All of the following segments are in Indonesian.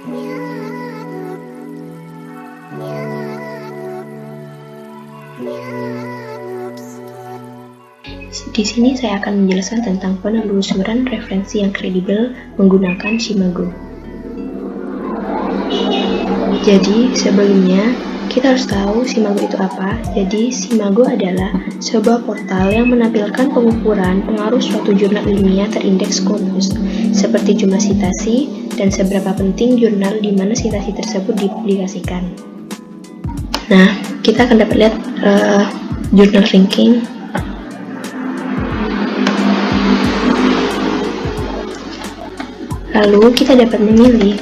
Di sini saya akan menjelaskan tentang penelusuran referensi yang kredibel menggunakan Simago. Jadi, sebelumnya kita harus tahu Simago itu apa. Jadi, Simago adalah sebuah portal yang menampilkan pengukuran pengaruh suatu jurnal ilmiah terindeks Scopus, seperti jumlah citasi dan seberapa penting jurnal di mana citasi tersebut dipublikasikan. Nah, kita akan dapat lihat jurnal ranking. Lalu kita dapat memilih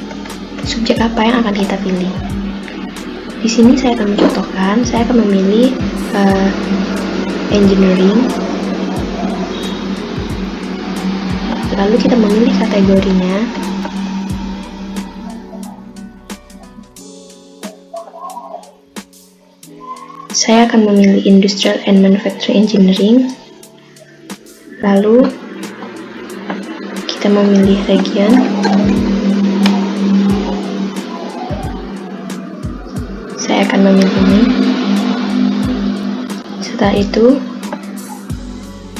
subjek apa yang akan kita pilih. Di sini saya akan mencontohkan, saya akan memilih engineering. Lalu kita memilih kategorinya. Saya akan memilih industrial and manufacturing engineering. Lalu kita memilih region. Saya akan memilih ini. Setelah itu,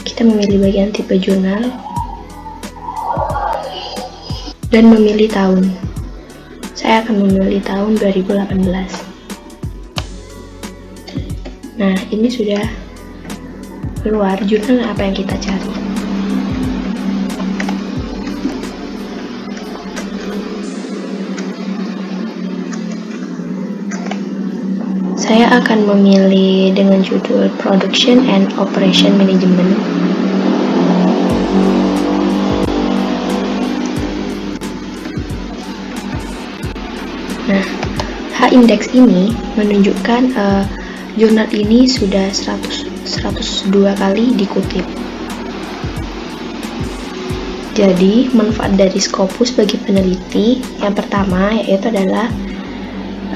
kita memilih bagian tipe jurnal dan memilih tahun. Saya akan memilih tahun 2018. Nah, ini sudah keluar jurnal apa yang kita cari. Saya akan memilih dengan judul Production and Operation Management. Nah, H-index ini menunjukkan jurnal ini sudah 102 kali dikutip. Jadi, manfaat dari Scopus bagi peneliti yang pertama yaitu adalah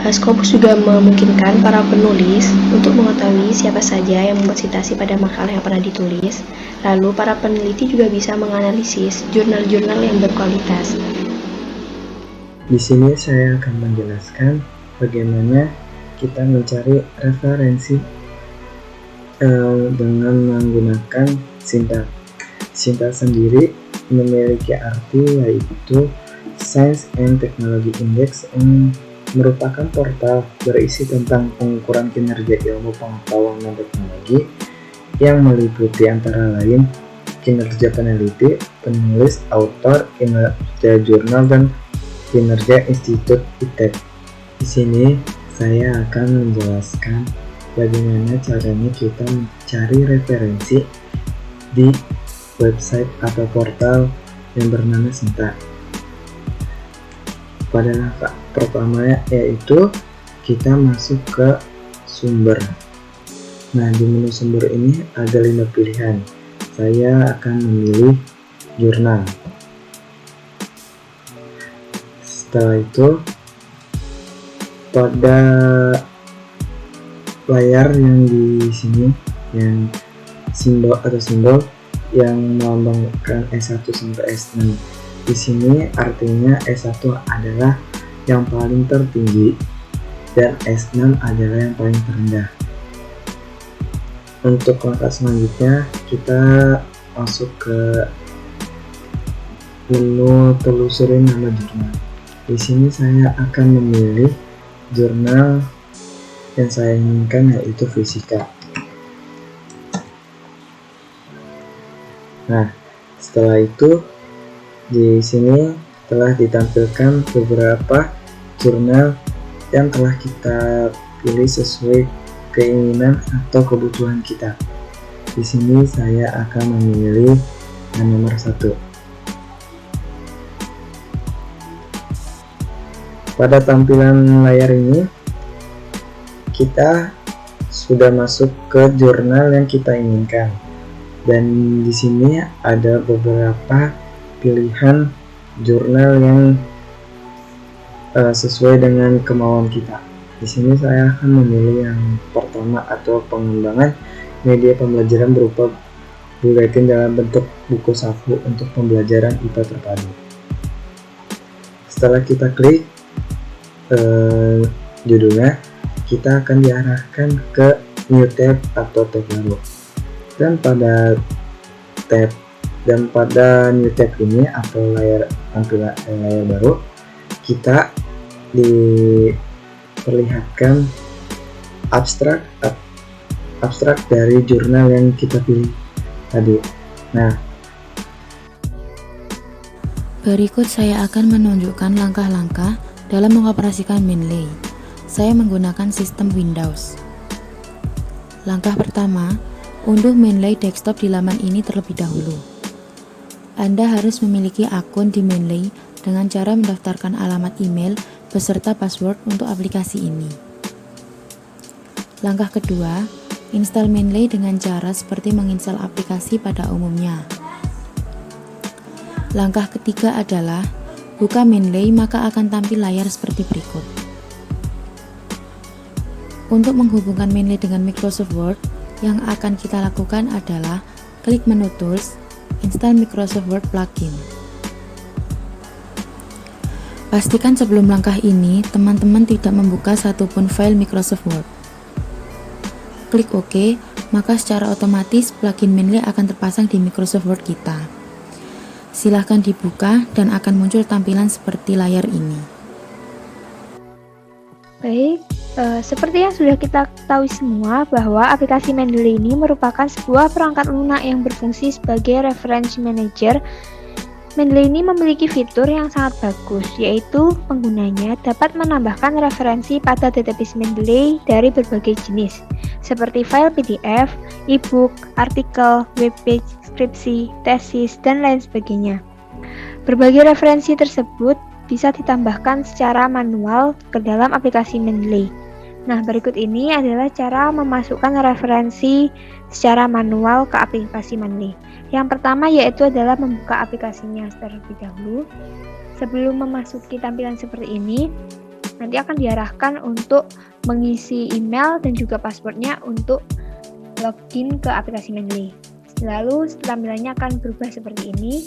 Scopus juga memungkinkan para penulis untuk mengetahui siapa saja yang membuat citasi pada makalah yang pernah ditulis. Lalu, para peneliti juga bisa menganalisis jurnal-jurnal yang berkualitas. Di sini saya akan menjelaskan bagaimana kita mencari referensi dengan menggunakan sintaks. Sintaks sendiri memiliki arti yaitu Science and Technology Index yang merupakan portal berisi tentang pengukuran kinerja ilmu pengetahuan dan teknologi yang meliputi antara lain kinerja peneliti, penulis, autor, kinerja jurnal, dan kinerja institut ITEK. Di sini saya akan menjelaskan bagaimana caranya kita mencari referensi di website atau portal yang bernama Sintaks. Pada langkah pertama yaitu kita masuk ke sumber. Nah, di menu sumber ini ada 5 pilihan. Saya akan memilih jurnal. Setelah itu, pada layar yang di sini yang simbol yang melambangkan S1 sampai S6. Di sini artinya S1 adalah yang paling tertinggi dan S6 adalah yang paling terendah. Untuk langkah selanjutnya kita masuk ke menu telusuri nama jurnal. Di sini saya akan memilih jurnal yang saya inginkan yaitu fisika. Nah, setelah itu di sini telah ditampilkan beberapa jurnal yang telah kita pilih sesuai keinginan atau kebutuhan kita. Di sini saya akan memilih yang nomor 1. Pada tampilan layar ini kita sudah masuk ke jurnal yang kita inginkan. Dan di sini ada beberapa pilihan jurnal yang sesuai dengan kemauan kita. Di sini saya akan memilih yang pertama atau pengembangan media pembelajaran berupa buletin dalam bentuk buku saku untuk pembelajaran IPA terpadu. Setelah kita klik, judulnya, kita akan diarahkan ke new tab atau tab baru. Dan pada new tab ini atau tampilan layar baru, kita diperlihatkan abstrak dari jurnal yang kita pilih tadi. Nah, berikut saya akan menunjukkan langkah-langkah dalam mengoperasikan Mendeley. Saya menggunakan sistem Windows. Langkah pertama, unduh Mendeley desktop di laman ini terlebih dahulu. Anda harus memiliki akun di Mendeley dengan cara mendaftarkan alamat email beserta password untuk aplikasi ini. Langkah kedua, install Mendeley dengan cara seperti menginstal aplikasi pada umumnya. Langkah ketiga adalah buka Mendeley, maka akan tampil layar seperti berikut. Untuk menghubungkan Mendeley dengan Microsoft Word, yang akan kita lakukan adalah klik menu Tools, install Microsoft Word plugin. Pastikan sebelum langkah ini, teman-teman tidak membuka satupun file Microsoft Word. Klik OK, maka secara otomatis plugin Mendeley akan terpasang di Microsoft Word kita. Silahkan dibuka dan akan muncul tampilan seperti layar ini. Baik, seperti yang sudah kita ketahui semua bahwa aplikasi Mendeley ini merupakan sebuah perangkat lunak yang berfungsi sebagai reference manager. Mendeley ini memiliki fitur yang sangat bagus, yaitu penggunanya dapat menambahkan referensi pada database Mendeley dari berbagai jenis, seperti file PDF, e-book, artikel, webpage, skripsi, tesis, dan lain sebagainya. Berbagai referensi tersebut bisa ditambahkan secara manual ke dalam aplikasi Mendeley. Nah, berikut ini adalah cara memasukkan referensi secara manual ke aplikasi Mendeley. Yang pertama yaitu adalah membuka aplikasinya terlebih dahulu. Sebelum memasuki tampilan seperti ini, nanti akan diarahkan untuk mengisi email dan juga passwordnya untuk login ke aplikasi Mendeley. Lalu tampilannya akan berubah seperti ini.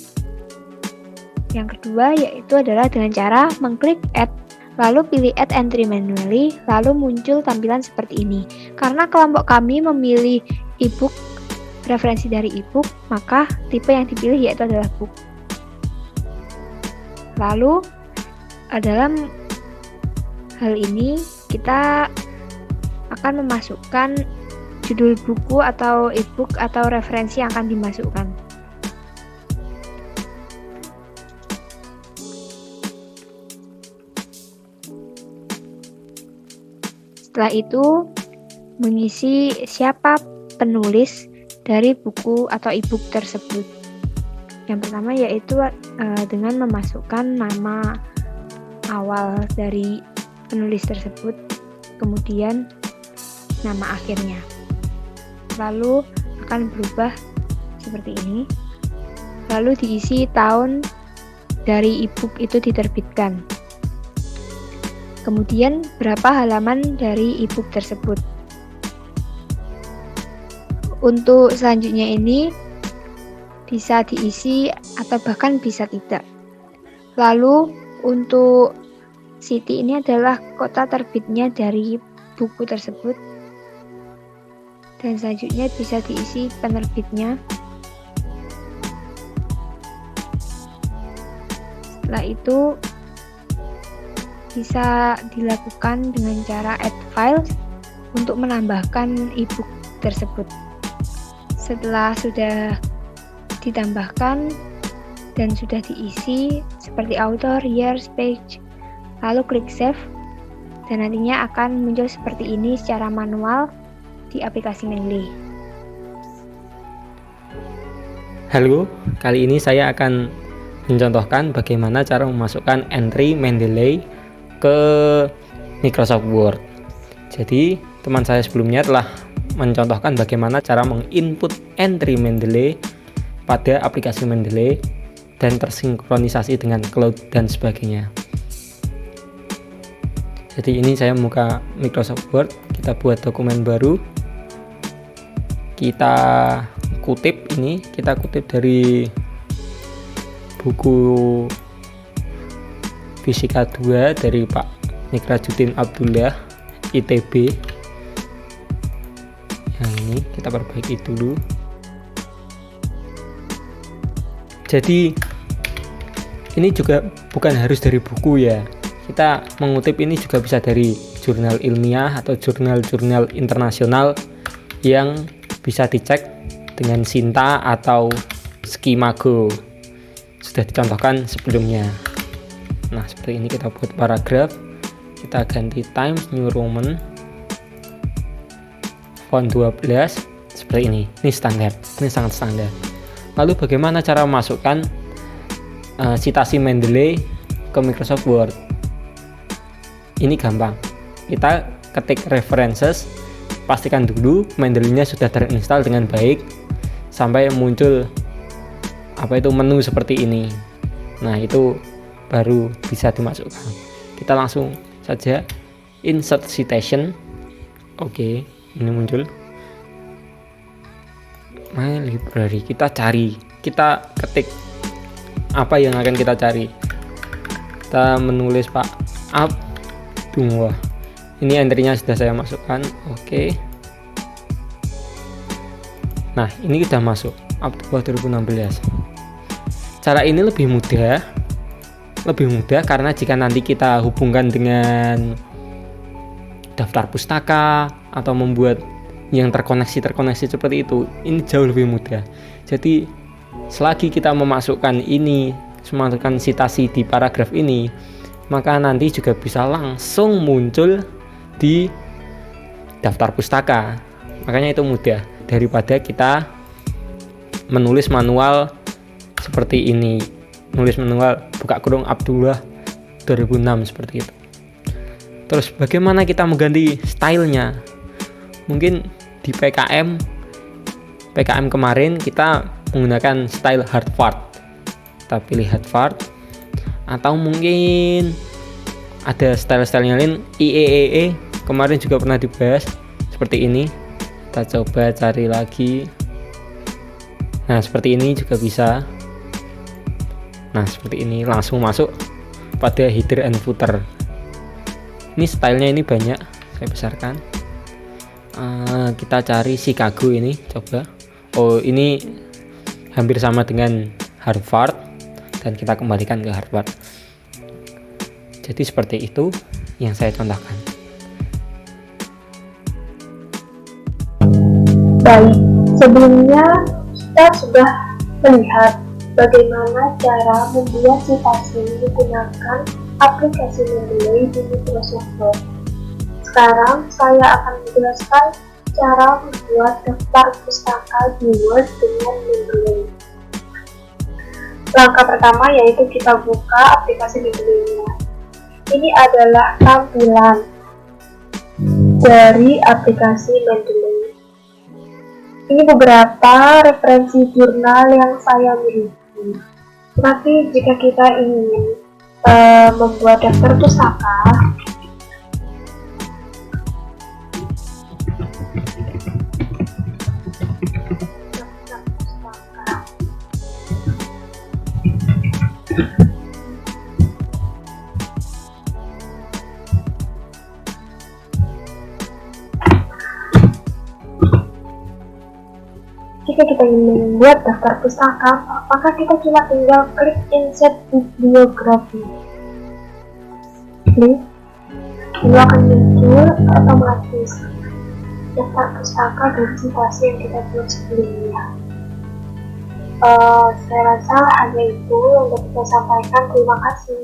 Yang kedua yaitu adalah dengan cara mengklik Add, lalu pilih Add Entry Manually, lalu muncul tampilan seperti ini. Karena kelompok kami memilih e-book, referensi dari e-book, maka tipe yang dipilih yaitu adalah book. Lalu dalam hal ini kita akan memasukkan judul buku atau e-book atau referensi yang akan dimasukkan. Setelah itu mengisi siapa penulis dari buku atau e-book tersebut. Yang pertama yaitu dengan memasukkan nama awal dari penulis tersebut, kemudian nama akhirnya. Lalu akan berubah seperti ini. Lalu diisi tahun dari e-book itu diterbitkan. Kemudian berapa halaman dari e-book tersebut. Untuk selanjutnya ini bisa diisi atau bahkan bisa tidak. Lalu untuk city ini adalah kota terbitnya dari buku tersebut. Dan selanjutnya bisa diisi penerbitnya. Setelah itu bisa dilakukan dengan cara add files untuk menambahkan e-book tersebut. Setelah sudah ditambahkan dan sudah diisi seperti author, year, page, lalu klik save dan nantinya akan muncul seperti ini secara manual di aplikasi Mendeley. Halo, kali ini saya akan mencontohkan bagaimana cara memasukkan entry Mendeley ke Microsoft Word. Jadi, teman saya sebelumnya telah mencontohkan bagaimana cara menginput entry Mendeley pada aplikasi Mendeley dan tersinkronisasi dengan cloud dan sebagainya. Jadi ini saya membuka Microsoft Word, kita buat dokumen baru, kita kutip dari buku Fisika 2 dari Pak Nikrajuddin Abdullah, ITB. Yang ini kita perbaiki dulu. Jadi ini juga bukan harus dari buku ya. Kita mengutip ini juga bisa dari jurnal ilmiah atau jurnal-jurnal internasional yang bisa dicek dengan Sinta atau Skimago. Sudah dicontohkan sebelumnya. Nah, seperti ini kita buat paragraf. Kita ganti Times New Roman font 12 seperti ini. Ini standar. Ini sangat standar. Lalu bagaimana cara memasukkan citasi Mendeley ke Microsoft Word? Ini gampang. Kita ketik references, pastikan dulu Mendeley-nya sudah terinstall dengan baik sampai muncul menu seperti ini. Nah, itu baru bisa dimasukkan. Kita langsung saja insert citation. Oke, ini muncul My Library. Kita ketik apa yang akan kita cari. Kita menulis Pak Abdullah. Ini entry-nya sudah saya masukkan. Oke. Nah, ini sudah masuk Abdullah 2016. Cara ini lebih mudah karena jika nanti kita hubungkan dengan daftar pustaka atau membuat yang terkoneksi seperti itu, ini jauh lebih mudah. Jadi selagi kita memasukkan citasi di paragraf ini, maka nanti juga bisa langsung muncul di daftar pustaka. Makanya itu mudah daripada kita menulis manual seperti ini. Nulis manual buka kurung Abdullah 2006 seperti itu. Terus bagaimana kita mengganti stylenya? Mungkin di PKM kemarin kita menggunakan style Harvard. Kita pilih Harvard, atau mungkin ada style-stylenya lain. IEEE kemarin juga pernah dibahas seperti ini. Kita coba cari lagi. Nah, seperti ini juga bisa. Nah, seperti ini langsung masuk pada header and footer. Ini stylenya ini banyak, saya besarkan. Kita cari Chicago ini, coba. Oh, ini hampir sama dengan Harvard, dan kita kembalikan ke Harvard. Jadi seperti itu yang saya contohkan. Baik, sebelumnya kita sudah melihat bagaimana cara membuat citasi menggunakan aplikasi Mendeley di Microsoft Word. Sekarang saya akan menjelaskan cara membuat daftar pustaka di Word dengan Mendeley. Langkah pertama yaitu kita buka aplikasi Mendeley-nya. Ini adalah tampilan dari aplikasi Mendeley. Ini beberapa referensi jurnal yang saya miliki. Tapi jika kita ingin membuat daftar pustaka, jika kita ingin membuat daftar pustaka, maka kita cuma tinggal klik insert bibliografi. Klik, lalu akan muncul otomatis daftar pustaka dan citasi yang kita buat sebelumnya. Saya rasa hanya itu yang dapat saya sampaikan. Terima kasih.